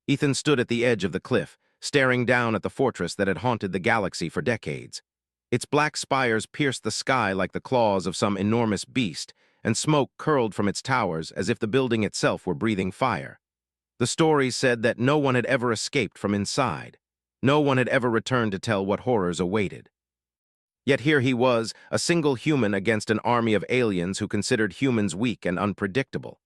Ethan stood at the edge of the cliff, staring down at the fortress that had haunted the galaxy for decades. Its black spires pierced the sky like the claws of some enormous beast, and smoke curled from its towers as if the building itself were breathing fire. The stories said that no one had ever escaped from inside. No one had ever returned to tell what horrors awaited. Yet here he was, a single human against an army of aliens who considered humans weak and unpredictable.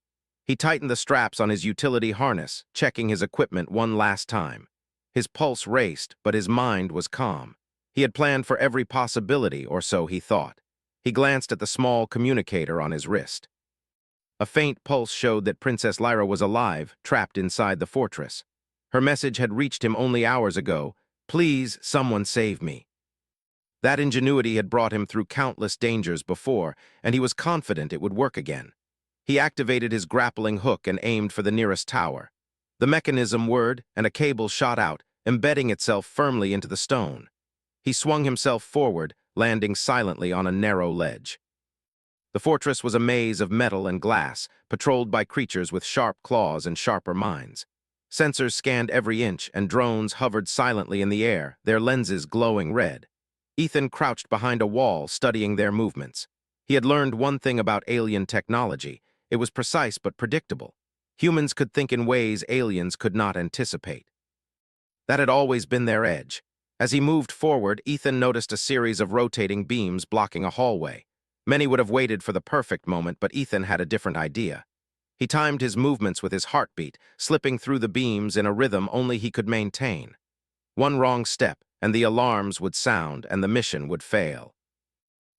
He tightened the straps on his utility harness, checking his equipment one last time. His pulse raced, but his mind was calm. He had planned for every possibility, or so he thought. He glanced at the small communicator on his wrist. A faint pulse showed that Princess Lyra was alive, trapped inside the fortress. Her message had reached him only hours ago. "Please, someone save me." That ingenuity had brought him through countless dangers before, and he was confident it would work again. He activated his grappling hook and aimed for the nearest tower. The mechanism whirred, and a cable shot out, embedding itself firmly into the stone. He swung himself forward, landing silently on a narrow ledge. The fortress was a maze of metal and glass, patrolled by creatures with sharp claws and sharper minds. Sensors scanned every inch, and drones hovered silently in the air, their lenses glowing red. Ethan crouched behind a wall, studying their movements. He had learned one thing about alien technology. It was precise but predictable. Humans could think in ways aliens could not anticipate. That had always been their edge. As he moved forward, Ethan noticed a series of rotating beams blocking a hallway. Many would have waited for the perfect moment, but Ethan had a different idea. He timed his movements with his heartbeat, slipping through the beams in a rhythm only he could maintain. One wrong step, and the alarms would sound, and the mission would fail.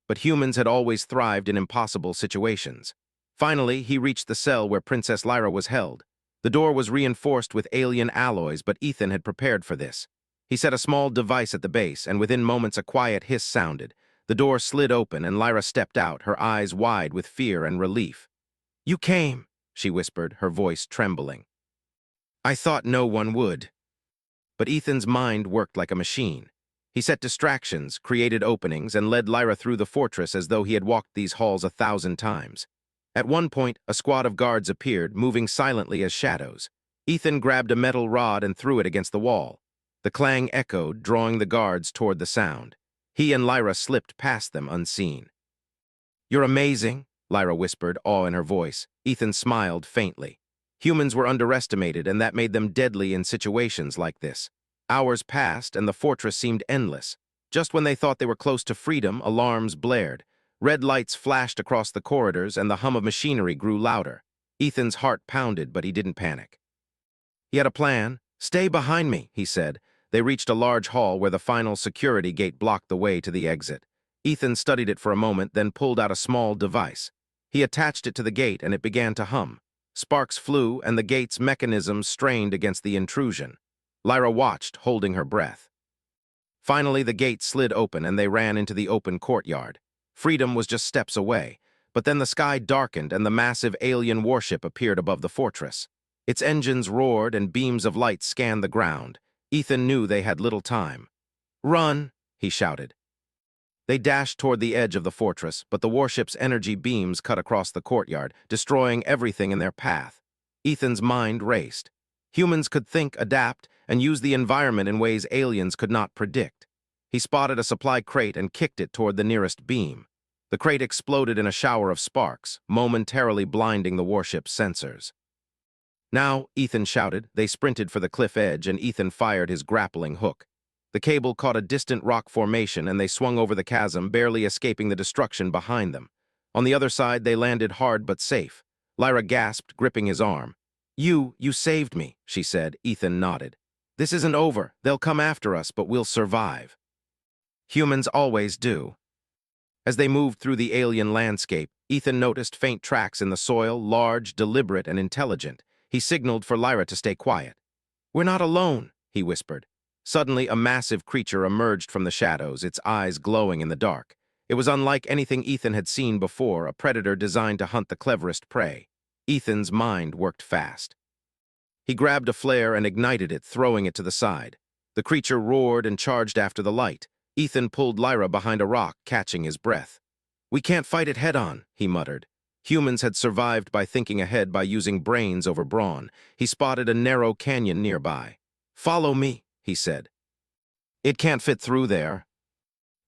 But humans had always thrived in impossible situations. Finally, he reached the cell where Princess Lyra was held. The door was reinforced with alien alloys, but Ethan had prepared for this. He set a small device at the base, and within moments a quiet hiss sounded. The door slid open, and Lyra stepped out, her eyes wide with fear and relief. "You came," she whispered, her voice trembling. "I thought no one would." But Ethan's mind worked like a machine. He set distractions, created openings, and led Lyra through the fortress as though he had walked these halls 1,000 times. At one point, a squad of guards appeared, moving silently as shadows. Ethan grabbed a metal rod and threw it against the wall. The clang echoed, drawing the guards toward the sound. He and Lyra slipped past them unseen. "You're amazing," Lyra whispered, awe in her voice. Ethan smiled faintly. Humans were underestimated, and that made them deadly in situations like this. Hours passed, and the fortress seemed endless. Just when they thought they were close to freedom, alarms blared. Red lights flashed across the corridors, and the hum of machinery grew louder. Ethan's heart pounded, but he didn't panic. He had a plan. "Stay behind me," he said. They reached a large hall where the final security gate blocked the way to the exit. Ethan studied it for a moment, then pulled out a small device. He attached it to the gate, and it began to hum. Sparks flew, and the gate's mechanism strained against the intrusion. Lyra watched, holding her breath. Finally, the gate slid open, and they ran into the open courtyard. Freedom was just steps away, but then the sky darkened, and the massive alien warship appeared above the fortress. Its engines roared, and beams of light scanned the ground. Ethan knew they had little time. "Run!" he shouted. They dashed toward the edge of the fortress, but the warship's energy beams cut across the courtyard, destroying everything in their path. Ethan's mind raced. Humans could think, adapt, and use the environment in ways aliens could not predict. He spotted a supply crate and kicked it toward the nearest beam. The crate exploded in a shower of sparks, momentarily blinding the warship's sensors. "Now," Ethan shouted. They sprinted for the cliff edge, and Ethan fired his grappling hook. The cable caught a distant rock formation, and they swung over the chasm, barely escaping the destruction behind them. On the other side, they landed hard but safe. Lyra gasped, gripping his arm. You saved me," she said. Ethan nodded. "This isn't over. They'll come after us, but we'll survive." Humans always do. As they moved through the alien landscape, Ethan noticed faint tracks in the soil, large, deliberate, and intelligent. He signaled for Lyra to stay quiet. "We're not alone," he whispered. Suddenly, a massive creature emerged from the shadows, its eyes glowing in the dark. It was unlike anything Ethan had seen before, a predator designed to hunt the cleverest prey. Ethan's mind worked fast. He grabbed a flare and ignited it, throwing it to the side. The creature roared and charged after the light. Ethan pulled Lyra behind a rock, catching his breath. "We can't fight it head-on," he muttered. Humans had survived by thinking ahead by using brains over brawn. He spotted a narrow canyon nearby. "Follow me," he said. "It can't fit through there."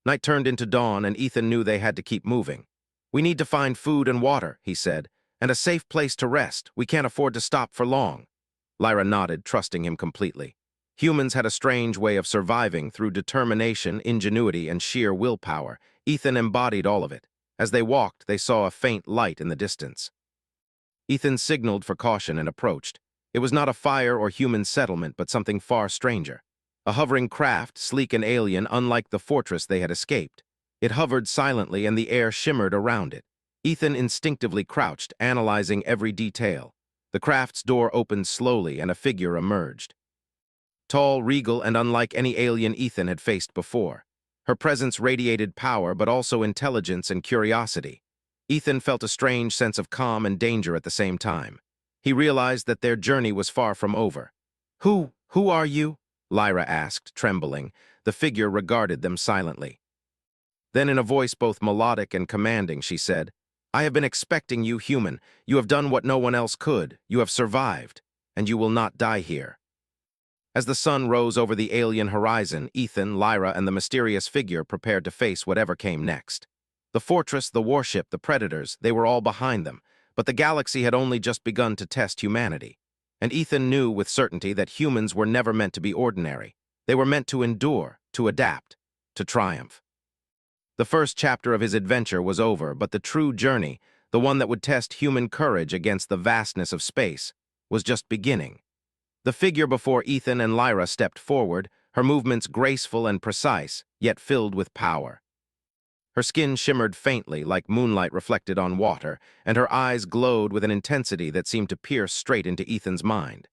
Night turned into dawn, and Ethan knew they had to keep moving. "We need to find food and water," he said, "and a safe place to rest. We can't afford to stop for long." Lyra nodded, trusting him completely. Humans had a strange way of surviving through determination, ingenuity, and sheer willpower. Ethan embodied all of it. As they walked, they saw a faint light in the distance. Ethan signaled for caution and approached. It was not a fire or human settlement, but something far stranger. A hovering craft, sleek and alien, unlike the fortress they had escaped. It hovered silently, and the air shimmered around it. Ethan instinctively crouched, analyzing every detail. The craft's door opened slowly, and a figure emerged. Tall, regal, and unlike any alien Ethan had faced before. Her presence radiated power, but also intelligence and curiosity. Ethan felt a strange sense of calm and danger at the same time. He realized that their journey was far from over. Who are you?" Lyra asked, trembling. The figure regarded them silently. Then, in a voice both melodic and commanding, she said, "I have been expecting you, human. You have done what no one else could. You have survived, and you will not die here." As the sun rose over the alien horizon, Ethan, Lyra, and the mysterious figure prepared to face whatever came next. The fortress, the warship, the predators, they were all behind them, but the galaxy had only just begun to test humanity. And Ethan knew with certainty that humans were never meant to be ordinary. They were meant to endure, to adapt, to triumph. The first chapter of his adventure was over, but the true journey, the one that would test human courage against the vastness of space, was just beginning. The figure before Ethan and Lyra stepped forward, her movements graceful and precise, yet filled with power. Her skin shimmered faintly like moonlight reflected on water, and her eyes glowed with an intensity that seemed to pierce straight into Ethan's mind.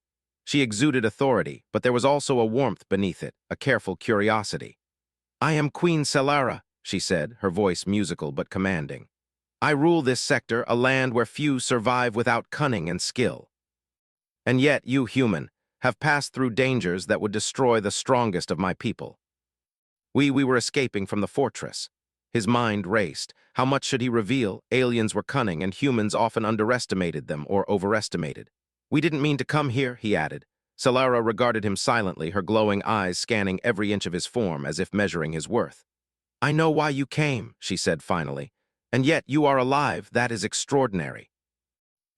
She exuded authority, but there was also a warmth beneath it, a careful curiosity. "I am Queen Selara," she said, her voice musical but commanding. "I rule this sector, a land where few survive without cunning and skill. And yet, you human, have passed through dangers that would destroy the strongest of my people." We were escaping from the fortress. His mind raced. How much should he reveal? Aliens were cunning, and humans often underestimated them or overestimated. "We didn't mean to come here," he added. Selara regarded him silently, her glowing eyes scanning every inch of his form as if measuring his worth. "I know why you came," she said finally. "And yet you are alive. That is extraordinary.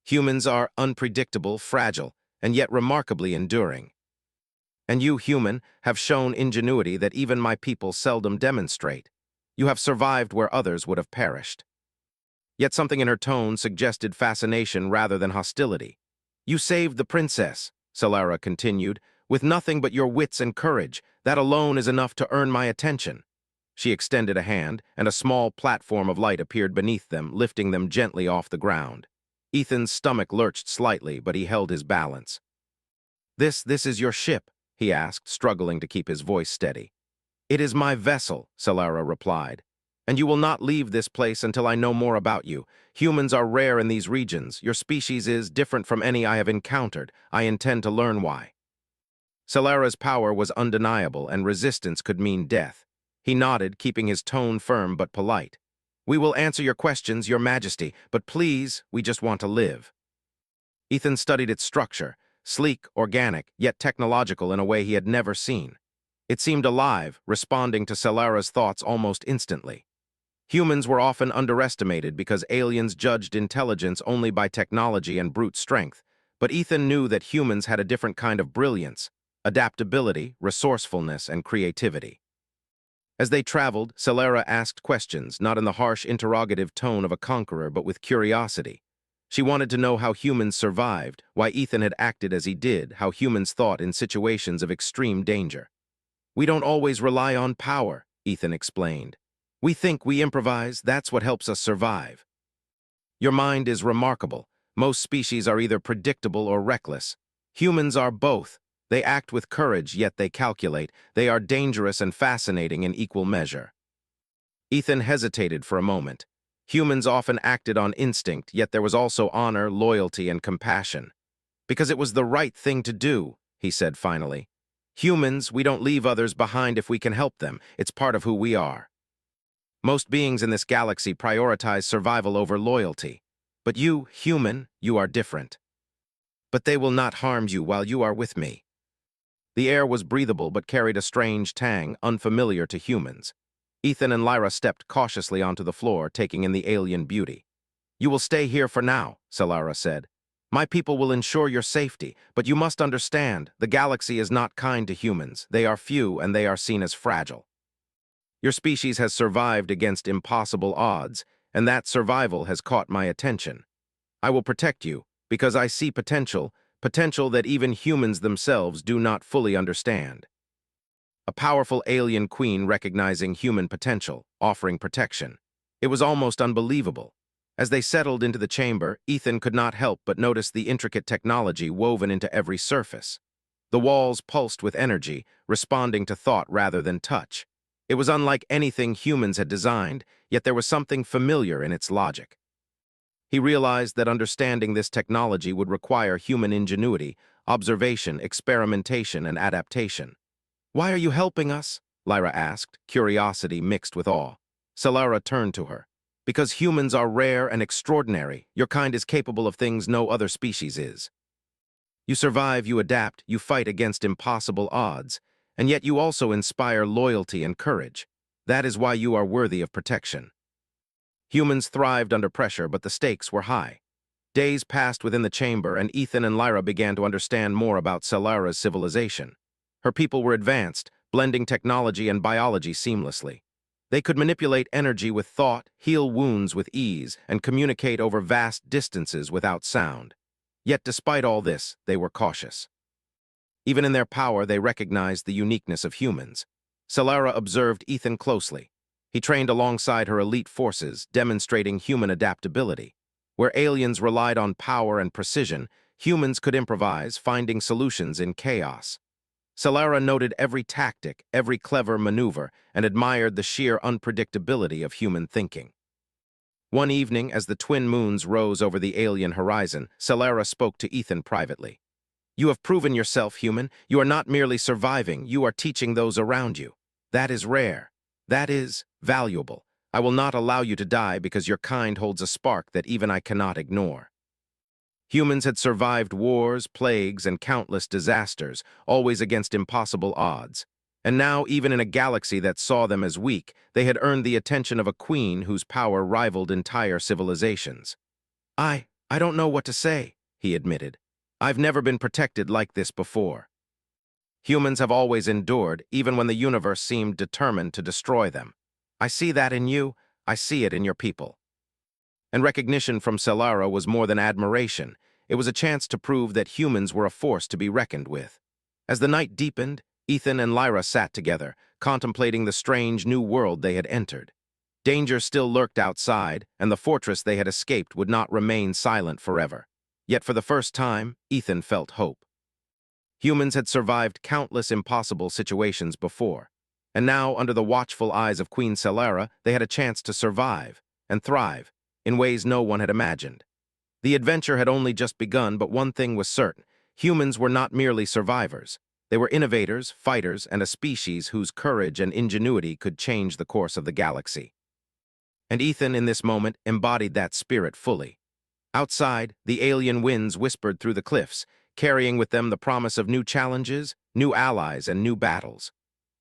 Humans are unpredictable, fragile, and yet remarkably enduring. And you, human, have shown ingenuity that even my people seldom demonstrate. You have survived where others would have perished." Yet something in her tone suggested fascination rather than hostility. "You saved the princess," Selara continued, "with nothing but your wits and courage. That alone is enough to earn my attention." She extended a hand, and a small platform of light appeared beneath them, lifting them gently off the ground. Ethan's stomach lurched slightly, but he held his balance. This is your ship?" he asked, struggling to keep his voice steady. "It is my vessel," Selara replied. "And you will not leave this place until I know more about you. Humans are rare in these regions. Your species is different from any I have encountered. I intend to learn why." Selara's power was undeniable, and resistance could mean death. He nodded, keeping his tone firm but polite. "We will answer your questions, Your Majesty, but please, we just want to live." Ethan studied its structure, sleek, organic, yet technological in a way he had never seen. It seemed alive, responding to Selara's thoughts almost instantly. Humans were often underestimated because aliens judged intelligence only by technology and brute strength, but Ethan knew that humans had a different kind of brilliance, adaptability, resourcefulness, and creativity. As they traveled, Selara asked questions, not in the harsh interrogative tone of a conqueror, but with curiosity. She wanted to know how humans survived, why Ethan had acted as he did, how humans thought in situations of extreme danger. "We don't always rely on power," Ethan explained. "We think, we improvise, that's what helps us survive." "Your mind is remarkable. Most species are either predictable or reckless. Humans are both. They act with courage, yet they calculate. They are dangerous and fascinating in equal measure." Ethan hesitated for a moment. Humans often acted on instinct, yet there was also honor, loyalty, and compassion. "Because it was the right thing to do," he said finally. "Humans, we don't leave others behind if we can help them. It's part of who we are." Most beings in this galaxy prioritize survival over loyalty. But you, human, you are different. But they will not harm you while you are with me. The air was breathable but carried a strange tang, unfamiliar to humans. Ethan and Lyra stepped cautiously onto the floor, taking in the alien beauty. You will stay here for now, Solara said. My people will ensure your safety, but you must understand, the galaxy is not kind to humans. They are few and they are seen as fragile. Your species has survived against impossible odds, and that survival has caught my attention. I will protect you, because I see potential that even humans themselves do not fully understand. A powerful alien queen recognizing human potential, offering protection. It was almost unbelievable. As they settled into the chamber, Ethan could not help but notice the intricate technology woven into every surface. The walls pulsed with energy, responding to thought rather than touch. It was unlike anything humans had designed, yet there was something familiar in its logic. He realized that understanding this technology would require human ingenuity, observation, experimentation, and adaptation. Why are you helping us? Lyra asked, curiosity mixed with awe. Solara turned to her. Because humans are rare and extraordinary, your kind is capable of things no other species is. You survive, you adapt, you fight against impossible odds, and yet you also inspire loyalty and courage. That is why you are worthy of protection. Humans thrived under pressure, but the stakes were high. Days passed within the chamber, and Ethan and Lyra began to understand more about Solara's civilization. Her people were advanced, blending technology and biology seamlessly. They could manipulate energy with thought, heal wounds with ease, and communicate over vast distances without sound. Yet despite all this, they were cautious. Even in their power, they recognized the uniqueness of humans. Solara observed Ethan closely. He trained alongside her elite forces, demonstrating human adaptability. Where aliens relied on power and precision, humans could improvise, finding solutions in chaos. Solara noted every tactic, every clever maneuver, and admired the sheer unpredictability of human thinking. One evening, as the twin moons rose over the alien horizon, Solara spoke to Ethan privately. You have proven yourself, human. You are not merely surviving, you are teaching those around you. That is rare. That is valuable. I will not allow you to die because your kind holds a spark that even I cannot ignore. Humans had survived wars, plagues, and countless disasters, always against impossible odds. And now, even in a galaxy that saw them as weak, they had earned the attention of a queen whose power rivaled entire civilizations. I don't know what to say, he admitted. I've never been protected like this before. Humans have always endured, even when the universe seemed determined to destroy them. I see that in you, I see it in your people. And recognition from Solara was more than admiration. It was a chance to prove that humans were a force to be reckoned with. As the night deepened, Ethan and Lyra sat together, contemplating the strange new world they had entered. Danger still lurked outside, and the fortress they had escaped would not remain silent forever. Yet for the first time, Ethan felt hope. Humans had survived countless impossible situations before, and now, under the watchful eyes of Queen Solara, they had a chance to survive and thrive in ways no one had imagined. The adventure had only just begun, but one thing was certain. Humans were not merely survivors. They were innovators, fighters, and a species whose courage and ingenuity could change the course of the galaxy. And Ethan, in this moment, embodied that spirit fully. Outside, the alien winds whispered through the cliffs, carrying with them the promise of new challenges, new allies, and new battles.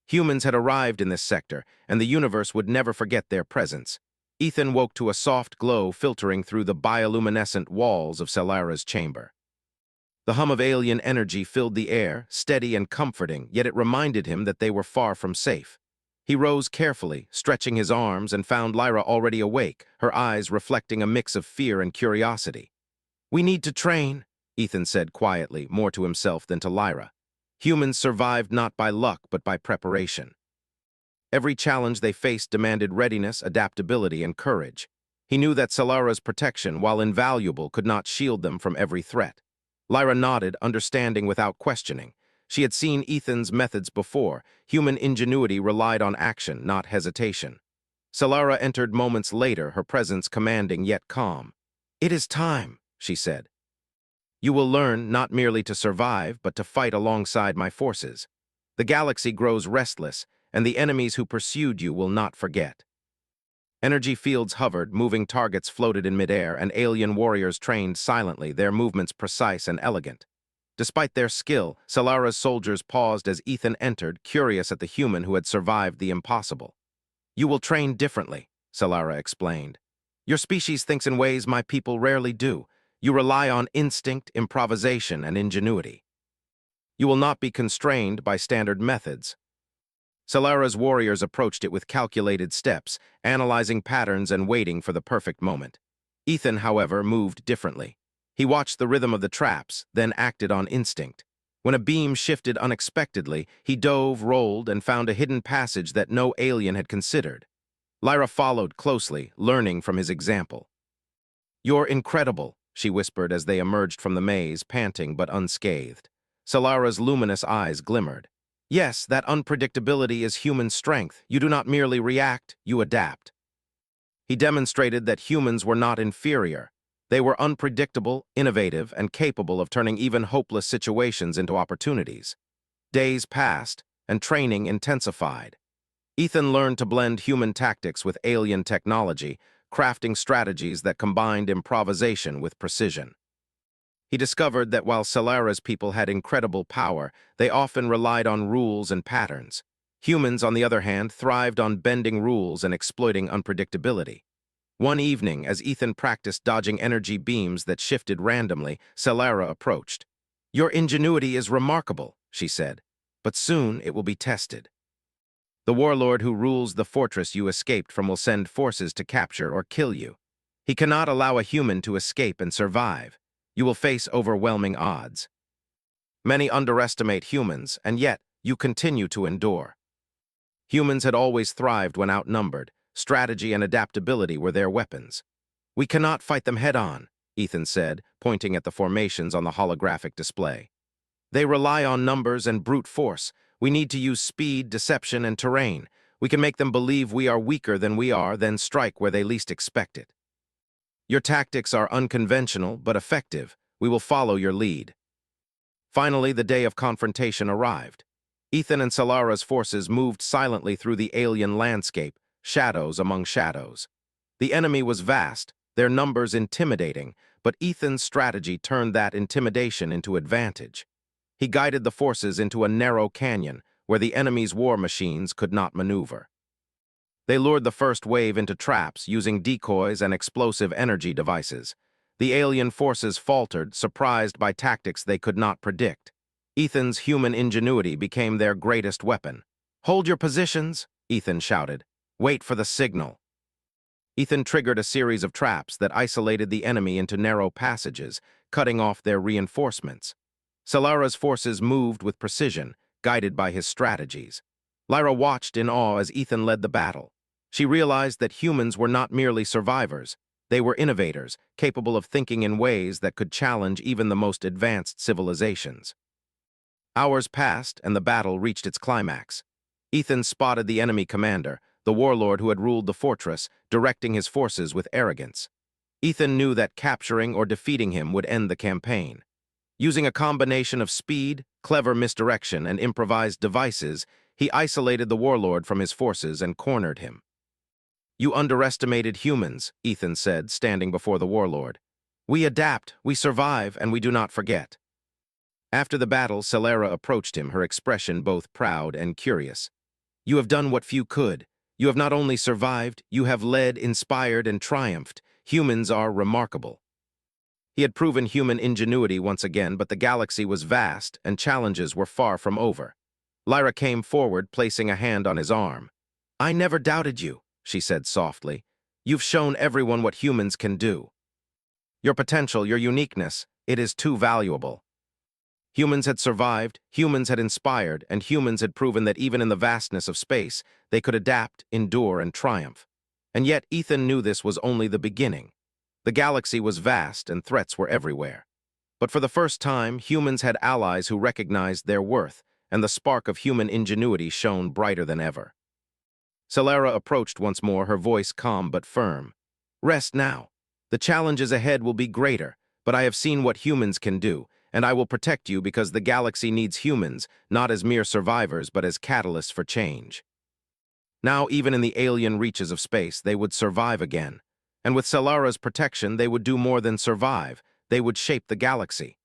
Humans had arrived in this sector, and the universe would never forget their presence. Ethan woke to a soft glow filtering through the bioluminescent walls of Solara's chamber. The hum of alien energy filled the air, steady and comforting, yet it reminded him that they were far from safe. He rose carefully, stretching his arms, and found Lyra already awake, her eyes reflecting a mix of fear and curiosity. We need to train, Ethan said quietly, more to himself than to Lyra. Humans survived not by luck, but by preparation. Every challenge they faced demanded readiness, adaptability, and courage. He knew that Solara's protection, while invaluable, could not shield them from every threat. Lyra nodded, understanding without questioning. She had seen Ethan's methods before. Human ingenuity relied on action, not hesitation. Solara entered moments later, her presence commanding yet calm. It is time, she said. You will learn not merely to survive, but to fight alongside my forces. The galaxy grows restless, and the enemies who pursued you will not forget. Energy fields hovered, moving targets floated in midair, and alien warriors trained silently, their movements precise and elegant. Despite their skill, Solara's soldiers paused as Ethan entered, curious at the human who had survived the impossible. "You will train differently," Solara explained. "Your species thinks in ways my people rarely do. You rely on instinct, improvisation, and ingenuity. You will not be constrained by standard methods." Solara's warriors approached it with calculated steps, analyzing patterns and waiting for the perfect moment. Ethan, however, moved differently. He watched the rhythm of the traps, then acted on instinct. When a beam shifted unexpectedly, he dove, rolled, and found a hidden passage that no alien had considered. Lyra followed closely, learning from his example. "You're incredible," she whispered as they emerged from the maze, panting but unscathed. Solara's luminous eyes glimmered. "Yes, that unpredictability is human strength. You do not merely react, you adapt." He demonstrated that humans were not inferior. They were unpredictable, innovative, and capable of turning even hopeless situations into opportunities. Days passed, and training intensified. Ethan learned to blend human tactics with alien technology, crafting strategies that combined improvisation with precision. He discovered that while Solara's people had incredible power, they often relied on rules and patterns. Humans, on the other hand, thrived on bending rules and exploiting unpredictability. One evening, as Ethan practiced dodging energy beams that shifted randomly, Solara approached. "Your ingenuity is remarkable," she said, "but soon it will be tested. The warlord who rules the fortress you escaped from will send forces to capture or kill you. He cannot allow a human to escape and survive. You will face overwhelming odds. Many underestimate humans, and yet you continue to endure." Humans had always thrived when outnumbered. Strategy and adaptability were their weapons. "We cannot fight them head-on," Ethan said, pointing at the formations on the holographic display. "They rely on numbers and brute force. We need to use speed, deception, and terrain. We can make them believe we are weaker than we are, then strike where they least expect it. Your tactics are unconventional, but effective. We will follow your lead." Finally, the day of confrontation arrived. Ethan and Solara's forces moved silently through the alien landscape, shadows among shadows. The enemy was vast, their numbers intimidating, but Ethan's strategy turned that intimidation into advantage. He guided the forces into a narrow canyon where the enemy's war machines could not maneuver. They lured the first wave into traps using decoys and explosive energy devices. The alien forces faltered, surprised by tactics they could not predict. Ethan's human ingenuity became their greatest weapon. "Hold your positions," Ethan shouted. "Wait for the signal." Ethan triggered a series of traps that isolated the enemy into narrow passages, cutting off their reinforcements. Solara's forces moved with precision, guided by his strategies. Lyra watched in awe as Ethan led the battle. She realized that humans were not merely survivors. They were innovators, capable of thinking in ways that could challenge even the most advanced civilizations. Hours passed, and the battle reached its climax. Ethan spotted the enemy commander, the warlord who had ruled the fortress, directing his forces with arrogance. Ethan knew that capturing or defeating him would end the campaign. Using a combination of speed, clever misdirection, and improvised devices, he isolated the warlord from his forces and cornered him. "You underestimated humans," Ethan said, standing before the warlord. "We adapt, we survive, and we do not forget." After the battle, Solara approached him, her expression both proud and curious. "You have done what few could. You have not only survived, you have led, inspired, and triumphed. Humans are remarkable." He had proven human ingenuity once again, but the galaxy was vast, and challenges were far from over. Lyra came forward, placing a hand on his arm. "I never doubted you," she said softly. "You've shown everyone what humans can do. Your potential, your uniqueness, it is too valuable." Humans had survived, humans had inspired, and humans had proven that even in the vastness of space, they could adapt, endure, and triumph. And yet Ethan knew this was only the beginning. The galaxy was vast, and threats were everywhere. But for the first time, humans had allies who recognized their worth, and the spark of human ingenuity shone brighter than ever. Solara approached once more, her voice calm but firm. "Rest now. The challenges ahead will be greater, but I have seen what humans can do, and I will protect you because the galaxy needs humans, not as mere survivors, but as catalysts for change." Now, even in the alien reaches of space, they would survive again. And with Solara's protection, they would do more than survive. They would shape the galaxy.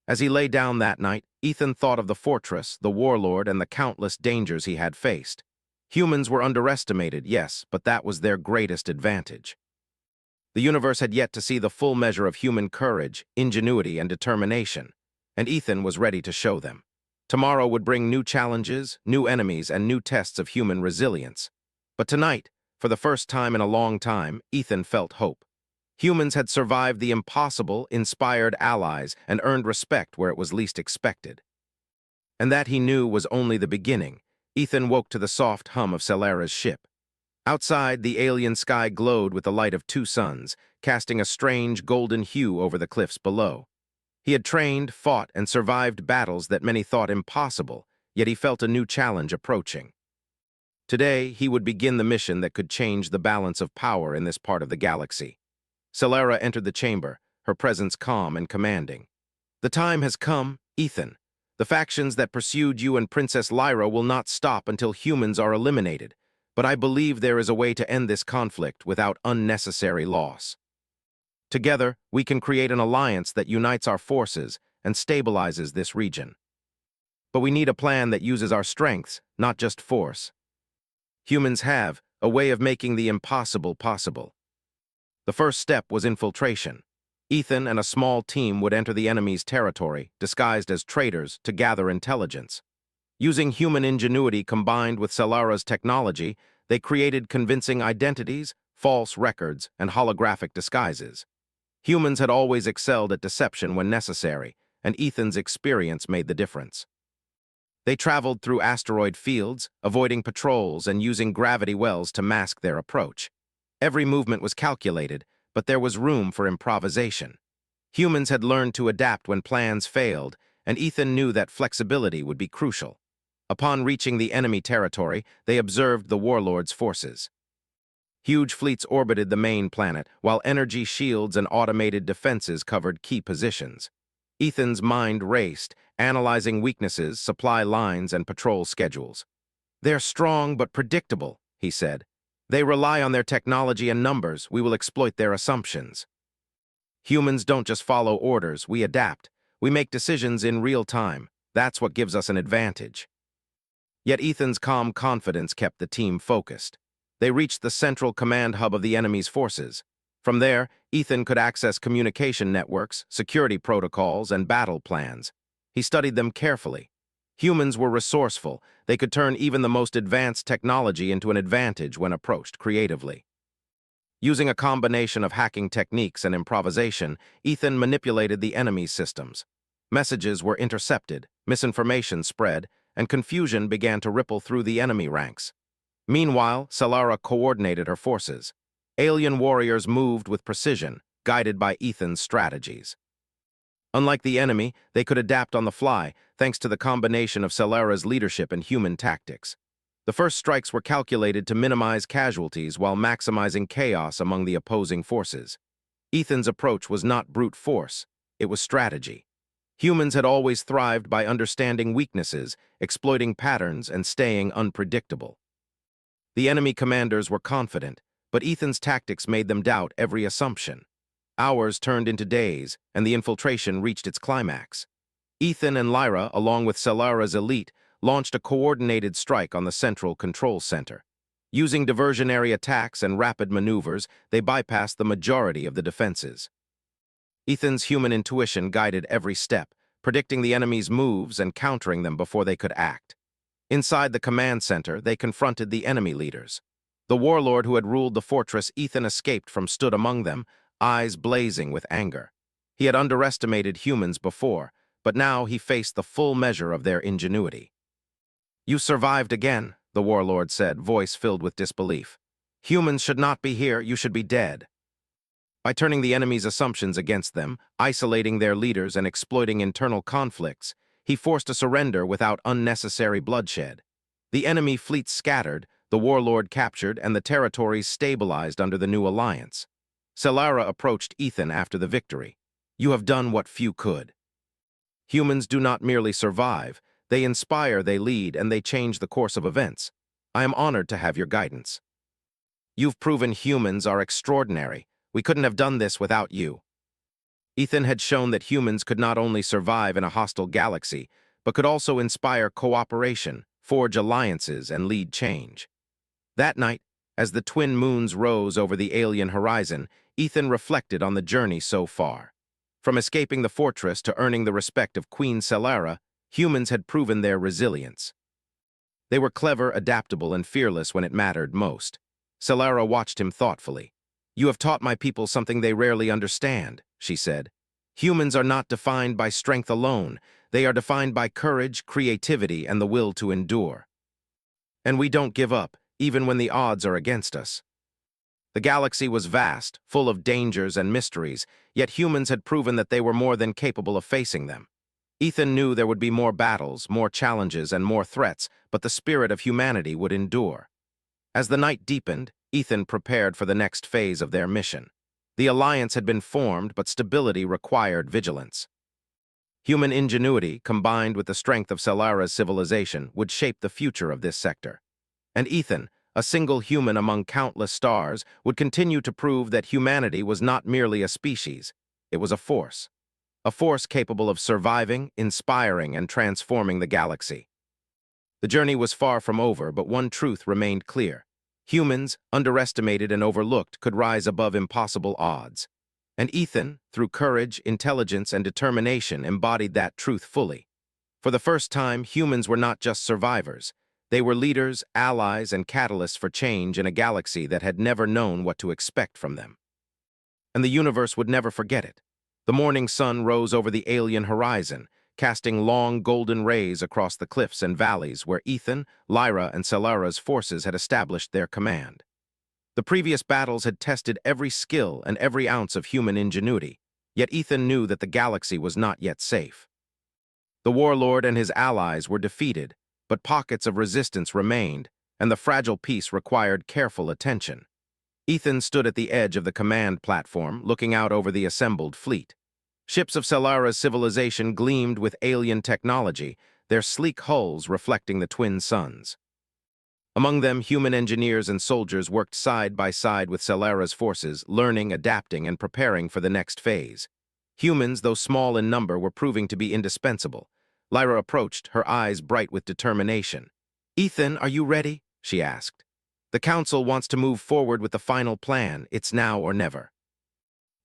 As he lay down that night, Ethan thought of the fortress, the warlord, and the countless dangers he had faced. Humans were underestimated, yes, but that was their greatest advantage. The universe had yet to see the full measure of human courage, ingenuity, and determination, and Ethan was ready to show them. Tomorrow would bring new challenges, new enemies, and new tests of human resilience. But tonight, for the first time in a long time, Ethan felt hope. Humans had survived the impossible, inspired allies, and earned respect where it was least expected. And that he knew was only the beginning. Ethan woke to the soft hum of Solara's ship. Outside, the alien sky glowed with the light of two suns, casting a strange golden hue over the cliffs below. He had trained, fought, and survived battles that many thought impossible, yet he felt a new challenge approaching. Today, he would begin the mission that could change the balance of power in this part of the galaxy. Solara entered the chamber, her presence calm and commanding. "The time has come, Ethan. The factions that pursued you and Princess Lyra will not stop until humans are eliminated, but I believe there is a way to end this conflict without unnecessary loss. Together, we can create an alliance that unites our forces and stabilizes this region. But we need a plan that uses our strengths, not just force. Humans have a way of making the impossible possible." The first step was infiltration. Ethan and a small team would enter the enemy's territory, disguised as traders, to gather intelligence. Using human ingenuity combined with Solara's technology, they created convincing identities, false records, and holographic disguises. Humans had always excelled at deception when necessary, and Ethan's experience made the difference. They traveled through asteroid fields, avoiding patrols and using gravity wells to mask their approach. Every movement was calculated, but there was room for improvisation. Humans had learned to adapt when plans failed, and Ethan knew that flexibility would be crucial. Upon reaching the enemy territory, they observed the warlord's forces. Huge fleets orbited the main planet, while energy shields and automated defenses covered key positions. Ethan's mind raced, analyzing weaknesses, supply lines, and patrol schedules. "They're strong but predictable," he said. "They rely on their technology and numbers. We will exploit their assumptions." Humans don't just follow orders, we adapt. We make decisions in real time. That's what gives us an advantage. Yet Ethan's calm confidence kept the team focused. They reached the central command hub of the enemy's forces. From there, Ethan could access communication networks, security protocols, and battle plans. He studied them carefully. Humans were resourceful. They could turn even the most advanced technology into an advantage when approached creatively. Using a combination of hacking techniques and improvisation, Ethan manipulated the enemy's systems. Messages were intercepted, misinformation spread, and confusion began to ripple through the enemy ranks. Meanwhile, Solara coordinated her forces. Alien warriors moved with precision, guided by Ethan's strategies. Unlike the enemy, they could adapt on the fly, thanks to the combination of Solara's leadership and human tactics. The first strikes were calculated to minimize casualties while maximizing chaos among the opposing forces. Ethan's approach was not brute force, it was strategy. Humans had always thrived by understanding weaknesses, exploiting patterns, and staying unpredictable. The enemy commanders were confident, but Ethan's tactics made them doubt every assumption. Hours turned into days, and the infiltration reached its climax. Ethan and Lyra, along with Solara's elite, launched a coordinated strike on the central control center. Using diversionary attacks and rapid maneuvers, they bypassed the majority of the defenses. Ethan's human intuition guided every step, predicting the enemy's moves and countering them before they could act. Inside the command center, they confronted the enemy leaders. The warlord who had ruled the fortress Ethan escaped from stood among them, eyes blazing with anger. He had underestimated humans before, but now he faced the full measure of their ingenuity. "You survived again," the warlord said, voice filled with disbelief. "Humans should not be here, you should be dead." By turning the enemy's assumptions against them, isolating their leaders and exploiting internal conflicts, he forced a surrender without unnecessary bloodshed. The enemy fleet scattered, the warlord captured, and the territories stabilized under the new alliance. Solara approached Ethan after the victory. "You have done what few could." Humans do not merely survive, they inspire, they lead, and they change the course of events. I am honored to have your guidance. You've proven humans are extraordinary. We couldn't have done this without you. Ethan had shown that humans could not only survive in a hostile galaxy, but could also inspire cooperation, forge alliances, and lead change. That night, as the twin moons rose over the alien horizon, Ethan reflected on the journey so far. From escaping the fortress to earning the respect of Queen Selara, humans had proven their resilience. They were clever, adaptable, and fearless when it mattered most. Selara watched him thoughtfully. "You have taught my people something they rarely understand," she said. "Humans are not defined by strength alone. They are defined by courage, creativity, and the will to endure. And we don't give up, even when the odds are against us." The galaxy was vast, full of dangers and mysteries, yet humans had proven that they were more than capable of facing them. Ethan knew there would be more battles, more challenges, and more threats, but the spirit of humanity would endure. As the night deepened, Ethan prepared for the next phase of their mission. The alliance had been formed, but stability required vigilance. Human ingenuity, combined with the strength of Selara's civilization, would shape the future of this sector. And Ethan, a single human among countless stars, would continue to prove that humanity was not merely a species, it was a force. A force capable of surviving, inspiring, and transforming the galaxy. The journey was far from over, but one truth remained clear. Humans, underestimated and overlooked, could rise above impossible odds. And Ethan, through courage, intelligence, and determination, embodied that truth fully. For the first time, humans were not just survivors. They were leaders, allies, and catalysts for change in a galaxy that had never known what to expect from them. And the universe would never forget it. The morning sun rose over the alien horizon, casting long golden rays across the cliffs and valleys where Ethan, Lyra, and Selara's forces had established their command. The previous battles had tested every skill and every ounce of human ingenuity, yet Ethan knew that the galaxy was not yet safe. The warlord and his allies were defeated, but pockets of resistance remained, and the fragile peace required careful attention. Ethan stood at the edge of the command platform, looking out over the assembled fleet. Ships of Selara's civilization gleamed with alien technology, their sleek hulls reflecting the twin suns. Among them, human engineers and soldiers worked side by side with Selara's forces, learning, adapting, and preparing for the next phase. Humans, though small in number, were proving to be indispensable. Lyra approached, her eyes bright with determination. "Ethan, are you ready?" she asked. "The Council wants to move forward with the final plan. It's now or never."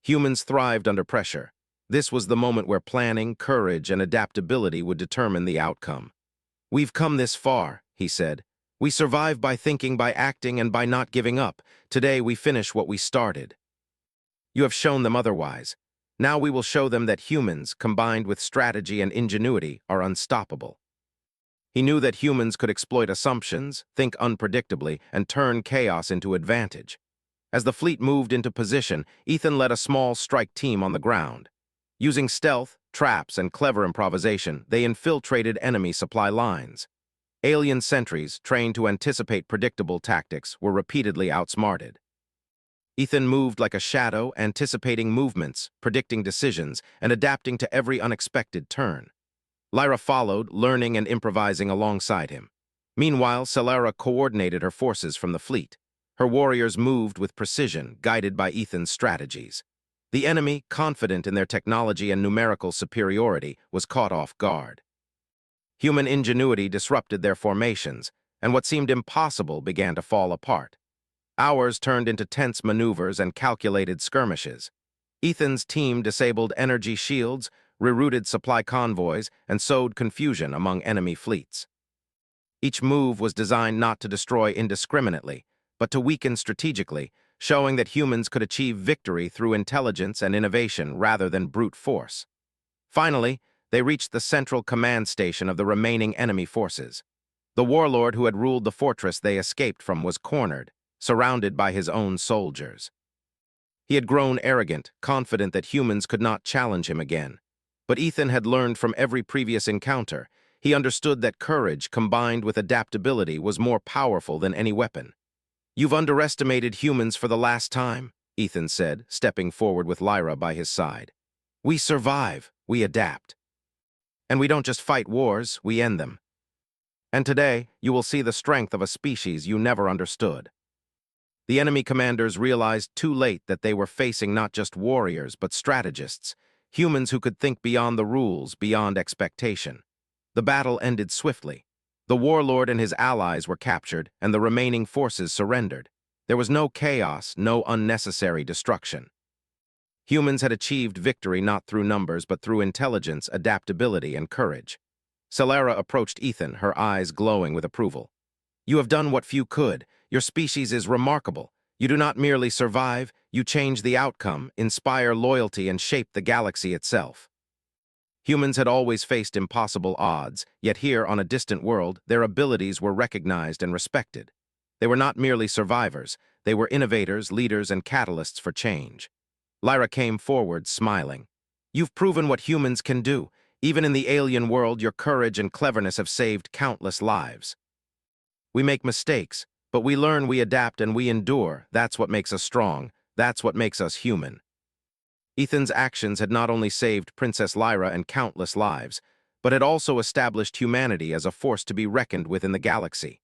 Humans thrived under pressure. This was the moment where planning, courage, and adaptability would determine the outcome. "We've come this far," he said. "We survive by thinking, by acting, and by not giving up. Today we finish what we started. You have shown them otherwise. Now we will show them that humans, combined with strategy and ingenuity, are unstoppable." He knew that humans could exploit assumptions, think unpredictably, and turn chaos into advantage. As the fleet moved into position, Ethan led a small strike team on the ground. Using stealth, traps, and clever improvisation, they infiltrated enemy supply lines. Alien sentries, trained to anticipate predictable tactics, were repeatedly outsmarted. Ethan moved like a shadow, anticipating movements, predicting decisions, and adapting to every unexpected turn. Lyra followed, learning and improvising alongside him. Meanwhile, Selara coordinated her forces from the fleet. Her warriors moved with precision, guided by Ethan's strategies. The enemy, confident in their technology and numerical superiority, was caught off guard. Human ingenuity disrupted their formations, and what seemed impossible began to fall apart. Hours turned into tense maneuvers and calculated skirmishes. Ethan's team disabled energy shields, rerouted supply convoys, and sowed confusion among enemy fleets. Each move was designed not to destroy indiscriminately, but to weaken strategically, showing that humans could achieve victory through intelligence and innovation rather than brute force. Finally, they reached the central command station of the remaining enemy forces. The warlord who had ruled the fortress they escaped from was cornered, surrounded by his own soldiers. He had grown arrogant, confident that humans could not challenge him again. But Ethan had learned from every previous encounter. He understood that courage, combined with adaptability, was more powerful than any weapon. "You've underestimated humans for the last time," Ethan said, stepping forward with Lyra by his side. "We survive, we adapt. And we don't just fight wars, we end them." And today, you will see the strength of a species you never understood. The enemy commanders realized too late that they were facing not just warriors, but strategists, humans who could think beyond the rules, beyond expectation. The battle ended swiftly. The warlord and his allies were captured, and the remaining forces surrendered. There was no chaos, no unnecessary destruction. Humans had achieved victory not through numbers, but through intelligence, adaptability, and courage. Solara approached Ethan, her eyes glowing with approval. You have done what few could. Your species is remarkable. You do not merely survive, you change the outcome, inspire loyalty, and shape the galaxy itself. Humans had always faced impossible odds, yet here on a distant world, their abilities were recognized and respected. They were not merely survivors, they were innovators, leaders, and catalysts for change. Lyra came forward, smiling. You've proven what humans can do. Even in the alien world, your courage and cleverness have saved countless lives. We make mistakes, but we learn, we adapt, and we endure. That's what makes us strong. That's what makes us human. Ethan's actions had not only saved Princess Lyra and countless lives, but had also established humanity as a force to be reckoned with in the galaxy.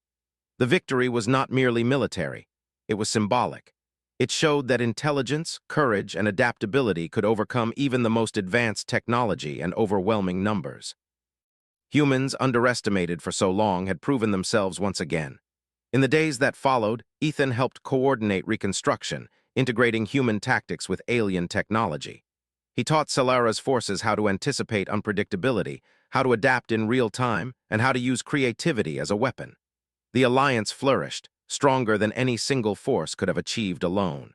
The victory was not merely military. It was symbolic. It showed that intelligence, courage, and adaptability could overcome even the most advanced technology and overwhelming numbers. Humans, underestimated for so long, had proven themselves once again. In the days that followed, Ethan helped coordinate reconstruction, integrating human tactics with alien technology. He taught Solara's forces how to anticipate unpredictability, how to adapt in real time, and how to use creativity as a weapon. The alliance flourished, stronger than any single force could have achieved alone.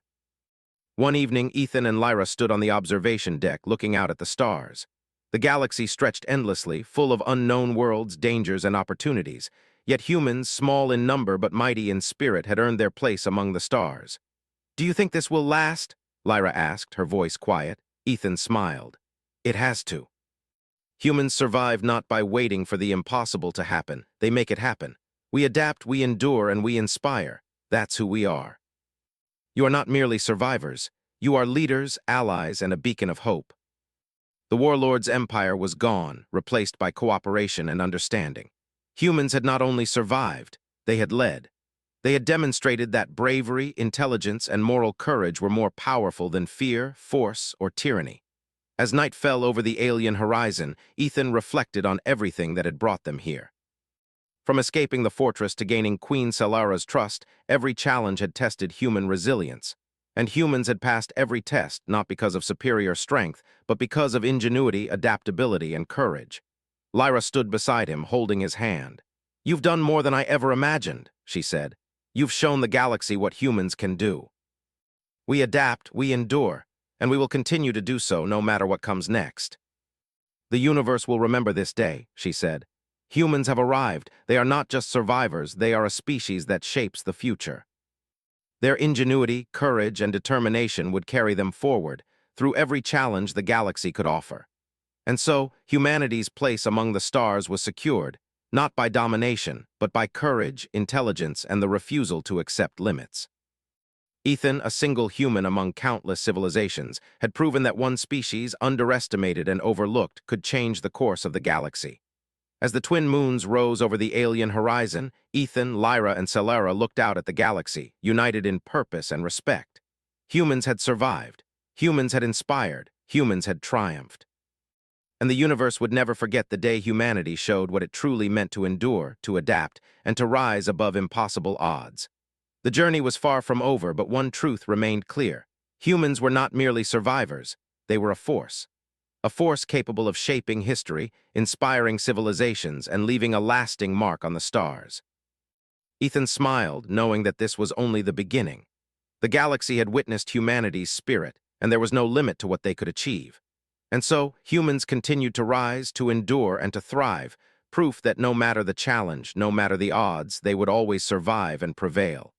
One evening, Ethan and Lyra stood on the observation deck looking out at the stars. The galaxy stretched endlessly, full of unknown worlds, dangers, and opportunities, yet humans, small in number but mighty in spirit, had earned their place among the stars. Do you think this will last? Lyra asked, her voice quiet. Ethan smiled. It has to. Humans survive not by waiting for the impossible to happen. They make it happen. We adapt, we endure, and we inspire. That's who we are. You are not merely survivors. You are leaders, allies, and a beacon of hope. The warlord's empire was gone, replaced by cooperation and understanding. Humans had not only survived, they had led. They had demonstrated that bravery, intelligence, and moral courage were more powerful than fear, force, or tyranny. As night fell over the alien horizon, Ethan reflected on everything that had brought them here. From escaping the fortress to gaining Queen Solara's trust, every challenge had tested human resilience. And humans had passed every test not because of superior strength, but because of ingenuity, adaptability, and courage. Lyra stood beside him, holding his hand. You've done more than I ever imagined, she said. You've shown the galaxy what humans can do. We adapt, we endure, and we will continue to do so no matter what comes next. The universe will remember this day, she said. Humans have arrived. They are not just survivors, they are a species that shapes the future. Their ingenuity, courage, and determination would carry them forward, through every challenge the galaxy could offer. And so, humanity's place among the stars was secured, not by domination, but by courage, intelligence, and the refusal to accept limits. Ethan, a single human among countless civilizations, had proven that one species, underestimated and overlooked, could change the course of the galaxy. As the twin moons rose over the alien horizon, Ethan, Lyra, and Solara looked out at the galaxy, united in purpose and respect. Humans had survived. Humans had inspired. Humans had triumphed. And the universe would never forget the day humanity showed what it truly meant to endure, to adapt, and to rise above impossible odds. The journey was far from over, but one truth remained clear. Humans were not merely survivors. They were a force. A force capable of shaping history, inspiring civilizations, and leaving a lasting mark on the stars. Ethan smiled, knowing that this was only the beginning. The galaxy had witnessed humanity's spirit, and there was no limit to what they could achieve. And so, humans continued to rise, to endure, and to thrive, proof that no matter the challenge, no matter the odds, they would always survive and prevail.